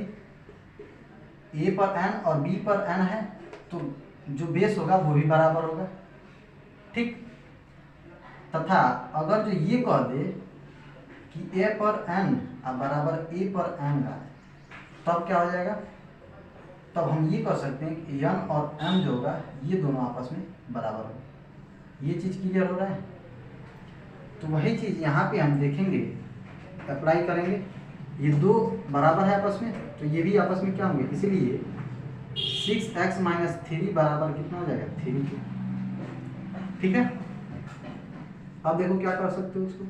a पर n और b पर n है तो जो बेस होगा वो भी बराबर होगा। ठीक, तथा अगर जो ये कह दे कि a पर n बराबर a पर n घात, तब क्या हो जाएगा, तब हम ये कह सकते हैं कि n और m जो होगा ये दोनों आपस में बराबर होगा। ये चीज़ क्लियर हो रहा है? तो वही चीज़ यहाँ पे हम देखेंगे, अप्लाई करेंगे, ये 2 बराबर है आपस में, तो ये भी आपस में क्या होंगे, इसीलिए 6x माइनस 3 बराबर कितना हो जाएगा, 3। ठीक है, अब देखो क्या कर सकते हो उसको,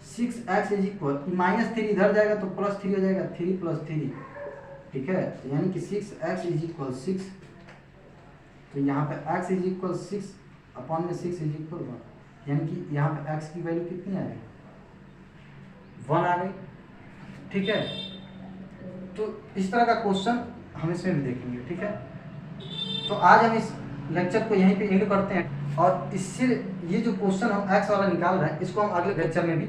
6x इज इक्वल माइनस 3 इधर जाएगा तो प्लस 3 हो जाएगा, 3 + 3। ठीक है, तो यानी कि 6x इज इक्वल 6, तो यहाँ पे x इज इक्वल 6 अपॉन में 6 इज इक्वल 1, यानी कि यहाँ पे x की वैल्यू कितनी आ गई, 1 आ गई। ठीक है, तो इस तरह का क्वेश्चन हम इसमें भी देखेंगे। ठीक है, तो आज हम इस लेक्चर को यहीं पे एंड करते हैं, और इससे ये जो क्वेश्चन हम एक्स वाला निकाल रहे हैं इसको हम अगले लेक्चर में भी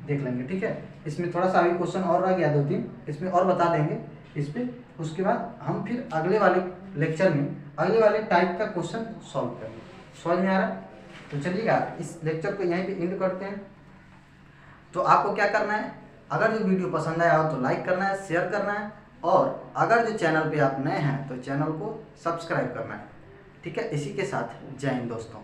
देख लेंगे। ठीक है, इसमें थोड़ा सा अभी क्वेश्चन और रह गया 2-3, इसमें और बता देंगे इस पे, उसके बाद हम फिर अगले वाले लेक्चर में अगले वाले टाइप का क्वेश्चन सॉल्व करेंगे। समझ में आ रहा है? तो चलिएगा इस लेक्चर को यहीं पे एंड करते हैं। तो आपको क्या करना है, अगर जो वीडियो पसंद आया हो तो लाइक करना है, शेयर करना है, और अगर जो चैनल पे आप नए हैं तो चैनल को सब्सक्राइब करना है। ठीक है, इसी के साथ जय हिंद दोस्तों।